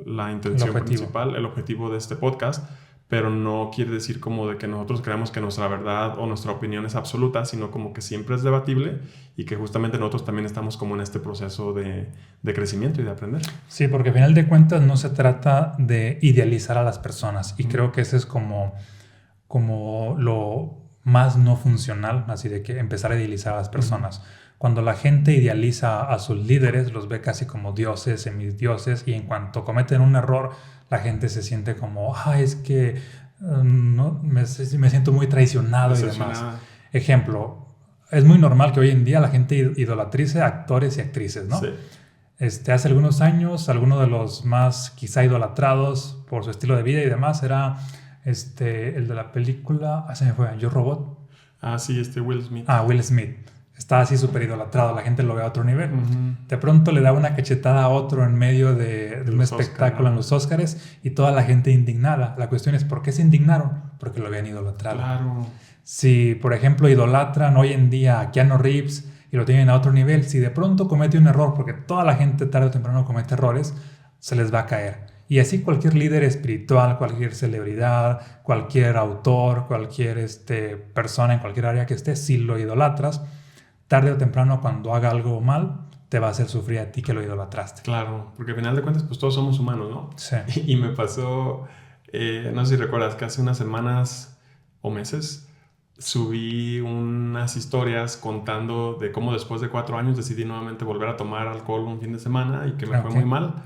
Speaker 2: la intención principal, el objetivo de este podcast. Pero no quiere decir como de que nosotros creamos que nuestra verdad o nuestra opinión es absoluta, sino como que siempre es debatible y que justamente nosotros también estamos como en este proceso de crecimiento y de aprender.
Speaker 1: Sí, porque al final de cuentas no se trata de idealizar a las personas y creo que ese es como lo más no funcional, así de que empezar a idealizar a las personas. Cuando la gente idealiza a sus líderes, los ve casi como dioses, semidioses, y en cuanto cometen un error, la gente se siente como, es que no, me siento muy traicionado y demás. Ejemplo, es muy normal que hoy en día la gente idolatrice a actores y actrices, ¿no?
Speaker 2: Sí.
Speaker 1: Hace algunos años, alguno de los más quizá idolatrados por su estilo de vida y demás era el de la película, se me fue, Yo Robot.
Speaker 2: Sí, Will Smith.
Speaker 1: Will Smith. está así súper idolatrado, la gente lo ve a otro nivel. De pronto le da una cachetada a otro en medio de un espectáculo en los Óscares y toda la gente indignada. La cuestión es, ¿por qué se indignaron? Porque lo habían idolatrado.
Speaker 2: Claro.
Speaker 1: Si, por ejemplo, idolatran hoy en día a Keanu Reeves y lo tienen a otro nivel, si de pronto comete un error, porque toda la gente tarde o temprano comete errores, se les va a caer. Y así cualquier líder espiritual, cualquier celebridad, cualquier autor, cualquier persona en cualquier área que esté, si lo idolatras, tarde o temprano cuando haga algo mal, te va a hacer sufrir a ti que lo idolatraste.
Speaker 2: Claro, porque al final de cuentas pues todos somos humanos, ¿no?
Speaker 1: Sí.
Speaker 2: Y me pasó, no sé si recuerdas, que hace unas semanas o meses subí unas historias contando de cómo después de 4 años decidí nuevamente volver a tomar alcohol un fin de semana y que me fue muy mal.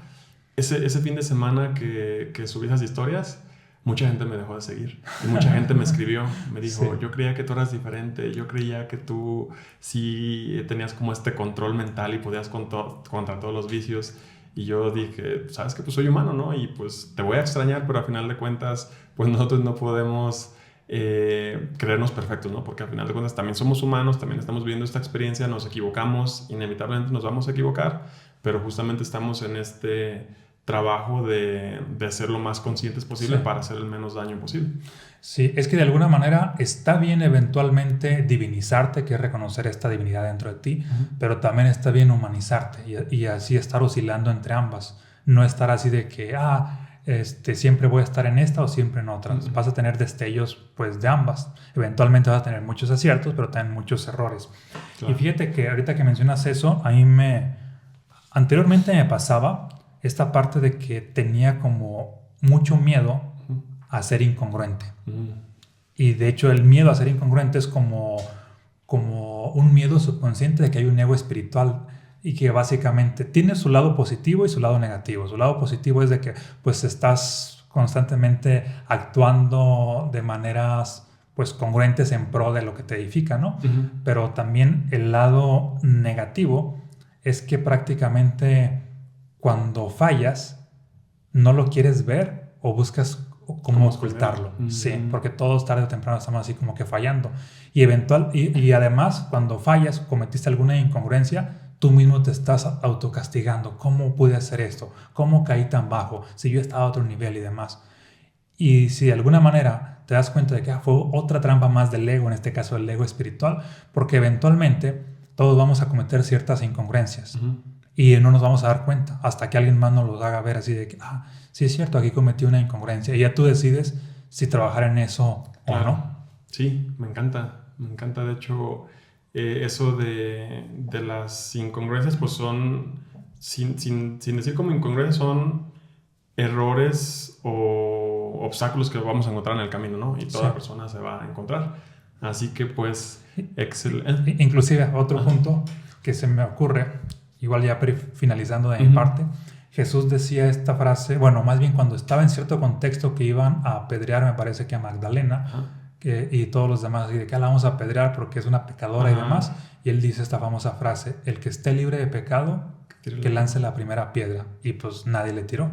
Speaker 2: Ese fin de semana que subí esas historias, mucha gente me dejó de seguir y mucha gente me escribió, me dijo, yo creía que tú eras diferente, yo creía que tú sí tenías como este control mental y podías contra todos los vicios. Y yo dije, sabes que pues soy humano, ¿no? Y pues te voy a extrañar, pero al final de cuentas pues nosotros no podemos creernos perfectos, ¿no? Porque al final de cuentas también somos humanos, también estamos viviendo esta experiencia, nos equivocamos, inevitablemente nos vamos a equivocar, pero justamente estamos en este trabajo de ser lo más conscientes posible para hacer el menos daño posible.
Speaker 1: Sí, es que de alguna manera está bien eventualmente divinizarte, que es reconocer esta divinidad dentro de ti, pero también está bien humanizarte y así estar oscilando entre ambas. No estar así de que, siempre voy a estar en esta o siempre en otra. Vas a tener destellos pues de ambas. Eventualmente vas a tener muchos aciertos, pero también muchos errores. Claro. Y fíjate que ahorita que mencionas eso, a mí anteriormente me pasaba esta parte de que tenía como mucho miedo a ser incongruente. Y de hecho el miedo a ser incongruente es como un miedo subconsciente de que hay un ego espiritual y que básicamente tiene su lado positivo y su lado negativo. Su lado positivo es de que pues estás constantemente actuando de maneras pues congruentes en pro de lo que te edifica, ¿no? Pero también el lado negativo es que prácticamente cuando fallas no lo quieres ver o buscas cómo ocultarlo. Sí, porque todos tarde o temprano estamos así como que fallando. Y además cuando fallas, cometiste alguna incongruencia, tú mismo te estás autocastigando. ¿Cómo pude hacer esto? ¿Cómo caí tan bajo? Si yo estaba a otro nivel y demás. Y si de alguna manera te das cuenta de que fue otra trampa más del ego, en este caso el ego espiritual, porque eventualmente todos vamos a cometer ciertas incongruencias. Y no nos vamos a dar cuenta hasta que alguien más nos los haga ver así de que, sí es cierto, aquí cometí una incongruencia. Y ya tú decides si trabajar en eso o no.
Speaker 2: Sí, me encanta. Me encanta, de hecho, eso de las incongruencias, pues son, sin decir como incongruencias, son errores o obstáculos que vamos a encontrar en el camino, ¿no? Y toda persona se va a encontrar. Así que, pues, excelente.
Speaker 1: Inclusive, otro punto que se me ocurre, igual ya finalizando de mi parte, Jesús decía esta frase, bueno, más bien cuando estaba en cierto contexto que iban a apedrear, me parece que a Magdalena, y todos los demás, y de que la vamos a apedrear porque es una pecadora y demás, y él dice esta famosa frase, el que esté libre de pecado, que lance la primera piedra, y pues nadie le tiró.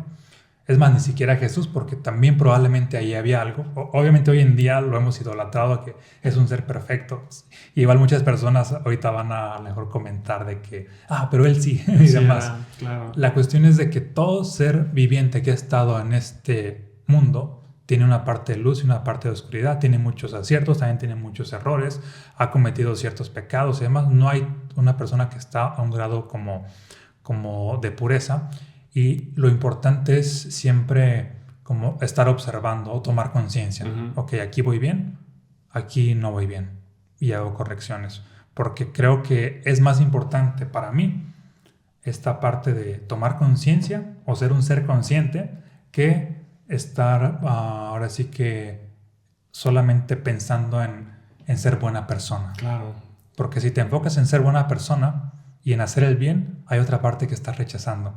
Speaker 1: Es más, ni siquiera Jesús, porque también probablemente ahí había algo. Obviamente hoy en día lo hemos idolatrado, que es un ser perfecto. Y igual muchas personas ahorita van a mejor comentar de que, pero él sí, y demás.
Speaker 2: Claro.
Speaker 1: La cuestión es de que todo ser viviente que ha estado en este mundo tiene una parte de luz y una parte de oscuridad. Tiene muchos aciertos, también tiene muchos errores, ha cometido ciertos pecados y demás. No hay una persona que está a un grado como de pureza. Y lo importante es siempre como estar observando o tomar conciencia. Ok, aquí voy bien, aquí no voy bien. Y hago correcciones. Porque creo que es más importante para mí esta parte de tomar conciencia o ser un ser consciente que estar ahora sí que solamente pensando en ser buena persona.
Speaker 2: Claro.
Speaker 1: Porque si te enfocas en ser buena persona y en hacer el bien, hay otra parte que estás rechazando.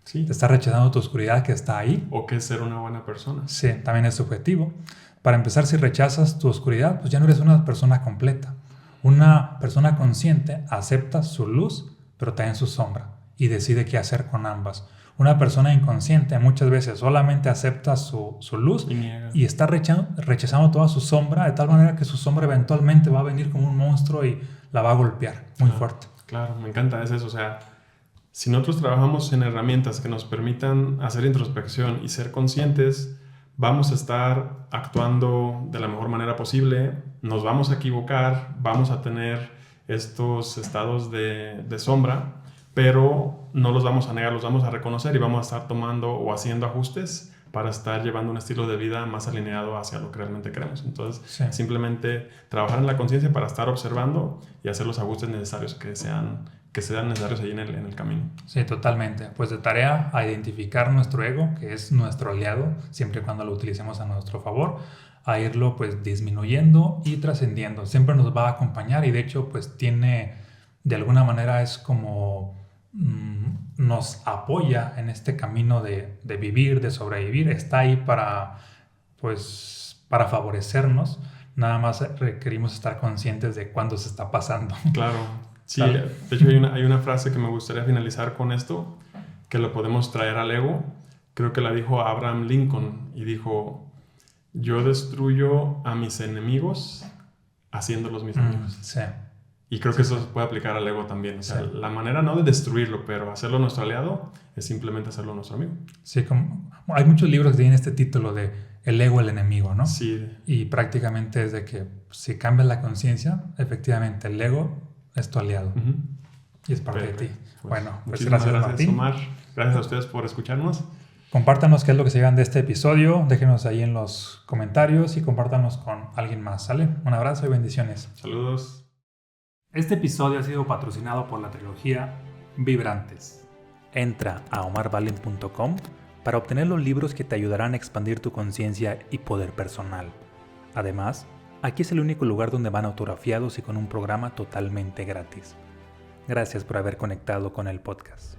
Speaker 2: Sí.
Speaker 1: Te estás rechazando tu oscuridad que está ahí.
Speaker 2: O que es ser una buena persona.
Speaker 1: Sí, también es subjetivo. Para empezar, si rechazas tu oscuridad, pues ya no eres una persona completa. Una persona consciente acepta su luz, pero también su sombra, y decide qué hacer con ambas. Una persona inconsciente muchas veces solamente acepta su luz y está rechazando toda su sombra, de tal manera que su sombra eventualmente va a venir como un monstruo y la va a golpear muy fuerte.
Speaker 2: Claro, me encanta, es eso, o sea, si nosotros trabajamos en herramientas que nos permitan hacer introspección y ser conscientes, vamos a estar actuando de la mejor manera posible, nos vamos a equivocar, vamos a tener estos estados de sombra, pero no los vamos a negar, los vamos a reconocer y vamos a estar tomando o haciendo ajustes para estar llevando un estilo de vida más alineado hacia lo que realmente queremos. Entonces, simplemente trabajar en la conciencia para estar observando y hacer los ajustes necesarios que sean necesarios ahí en el camino.
Speaker 1: Sí, totalmente. Pues de tarea a identificar nuestro ego, que es nuestro aliado, siempre y cuando lo utilicemos a nuestro favor, a irlo pues disminuyendo y trascendiendo. Siempre nos va a acompañar y de hecho pues de alguna manera es como nos apoya en este camino de vivir, de sobrevivir. Está ahí para favorecernos. Nada más requerimos estar conscientes de cuándo se está pasando.
Speaker 2: Claro. Sí, de hecho hay una frase que me gustaría finalizar con esto, que lo podemos traer al ego. Creo que la dijo Abraham Lincoln y dijo: yo destruyo a mis enemigos haciéndolos mis amigos.
Speaker 1: Sí.
Speaker 2: Y creo que eso se puede aplicar al ego también. O sea, la manera no de destruirlo, pero hacerlo nuestro aliado es simplemente hacerlo nuestro amigo.
Speaker 1: Sí, hay muchos libros que tienen este título de el ego, el enemigo, ¿no?
Speaker 2: Sí.
Speaker 1: Y prácticamente es de que si cambias la conciencia, efectivamente el ego es tu aliado. Y es parte de ti.
Speaker 2: Pues,
Speaker 1: bueno, pues
Speaker 2: gracias
Speaker 1: Martín.
Speaker 2: Omar. Gracias a ustedes por escucharnos.
Speaker 1: Compártanos qué es lo que se llevan de este episodio. Déjenos ahí en los comentarios y compártanos con alguien más, ¿sale? Un abrazo y bendiciones.
Speaker 2: Saludos.
Speaker 1: Este episodio ha sido patrocinado por la trilogía Vibrantes. Entra a omarvalen.com para obtener los libros que te ayudarán a expandir tu conciencia y poder personal. Además, aquí es el único lugar donde van autografiados y con un programa totalmente gratis. Gracias por haber conectado con el podcast.